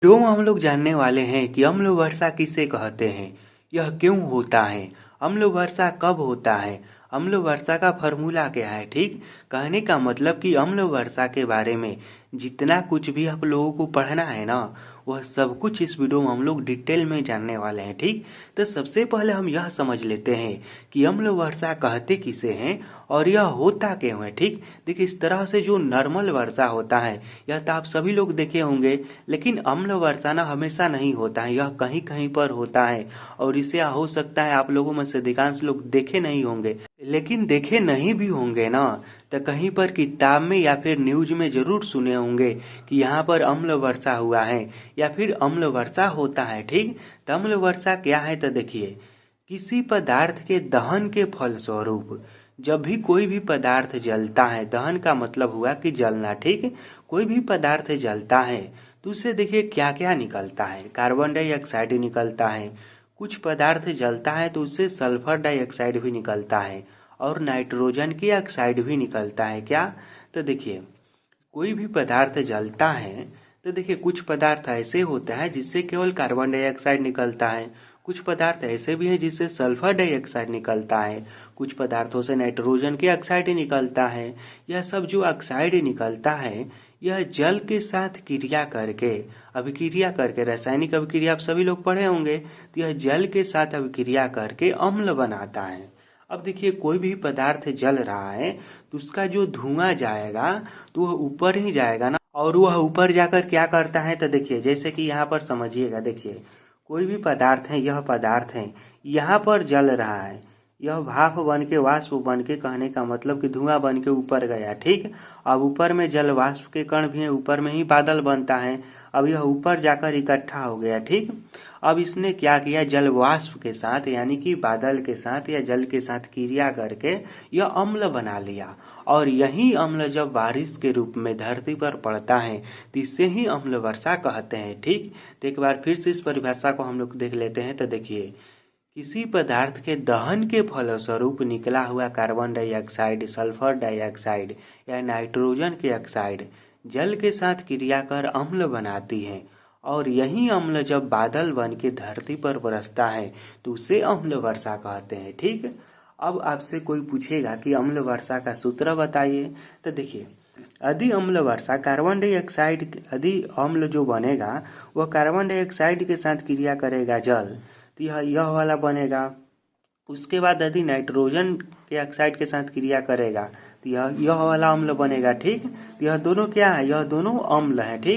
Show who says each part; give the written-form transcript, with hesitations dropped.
Speaker 1: तो हम लोग जानने वाले हैं कि अम्ल वर्षा किसे कहते हैं, यह क्यों होता है, अम्ल वर्षा कब होता है, अम्ल वर्षा का फॉर्मूला क्या है। ठीक, कहने का मतलब कि अम्ल वर्षा के बारे में जितना कुछ भी आप लोगों को पढ़ना है ना, वह सब कुछ इस वीडियो में हम लोग डिटेल में जानने वाले हैं। ठीक, तो सबसे पहले हम यह समझ लेते हैं कि अम्ल वर्षा कहते किसे हैं और यह होता क्यों है। ठीक, देखिए इस तरह से जो नॉर्मल वर्षा होता है यह तो आप सभी लोग देखे होंगे, लेकिन अम्ल वर्षा ना हमेशा नहीं होता है, यह कहीं कहीं पर होता है और इसे हो सकता है आप लोगों में से अधिकांश लोग देखे नहीं होंगे, लेकिन देखे नहीं भी होंगे ना तो कहीं पर किताब में या फिर न्यूज में जरूर सुने होंगे कि यहाँ पर अम्ल वर्षा हुआ है या फिर अम्ल वर्षा होता है। ठीक, तो अम्ल वर्षा क्या है, तो देखिए किसी पदार्थ के दहन के फलस्वरूप जब भी कोई भी पदार्थ जलता है, दहन का मतलब हुआ कि जलना। ठीक, कोई भी पदार्थ जलता है तो उससे देखिए क्या क्या निकलता है, कार्बन डाइऑक्साइड निकलता है, कुछ पदार्थ जलता है तो उससे सल्फर डाइऑक्साइड भी निकलता है और नाइट्रोजन की ऑक्साइड भी निकलता है। क्या, तो देखिए कोई भी पदार्थ जलता है तो देखिए कुछ पदार्थ ऐसे होते हैं जिससे केवल कार्बन डाइऑक्साइड निकलता है, कुछ पदार्थ ऐसे भी हैं जिससे सल्फर डाइऑक्साइड निकलता है, कुछ पदार्थों से नाइट्रोजन की ऑक्साइड निकलता है। यह सब जो ऑक्साइड निकलता है यह जल के साथ क्रिया करके, अभिक्रिया करके, रासायनिक अभिक्रिया आप सभी लोग पढ़े होंगे, तो यह जल के साथ अभिक्रिया करके अम्ल बनाता है। अब देखिए कोई भी पदार्थ जल रहा है तो उसका जो धुआं जाएगा तो वह ऊपर ही जाएगा ना, और वह ऊपर जाकर क्या करता है, तो देखिए जैसे कि यहाँ पर समझिएगा, देखिए कोई भी पदार्थ है, यह पदार्थ है यहाँ पर जल रहा है, यह भाप बन के, वाष्प बन के, कहने का मतलब कि धुआं बन के ऊपर गया। ठीक, अब ऊपर में जल वाष्प के कण भी है, ऊपर में ही बादल बनता है, अब यह ऊपर जाकर इकट्ठा हो गया। ठीक, अब इसने क्या किया, जल वाष्प के साथ यानी कि बादल के साथ या जल के साथ क्रिया करके यह अम्ल बना लिया, और यही अम्ल जब बारिश के रूप में धरती पर पड़ता है तो इसे ही अम्ल वर्षा कहते हैं। ठीक, तो एक बार फिर से इस परिभाषा को हम लोग देख लेते हैं। तो देखिए किसी पदार्थ के दहन के फलस्वरूप निकला हुआ कार्बन डाइऑक्साइड, सल्फर डाइऑक्साइड या नाइट्रोजन की ऑक्साइड जल के साथ क्रिया कर अम्ल बनाती है, और यही अम्ल जब बादल बन के धरती पर बरसता है तो उसे अम्ल वर्षा कहते हैं। ठीक, अब आपसे कोई पूछेगा कि अम्ल वर्षा का सूत्र बताइए, तो देखिए यदि अम्ल वर्षा कार्बन डाइऑक्साइड, यदि अम्ल जो बनेगा वह कार्बन डाइऑक्साइड के साथ क्रिया करेगा जल, तो यह वाला बनेगा। उसके बाद यदि नाइट्रोजन के ऑक्साइड के साथ क्रिया करेगा तो यह वाला अम्ल बनेगा। ठीक, तो यह दोनों क्या है, यह दोनों अम्ल है। ठीक।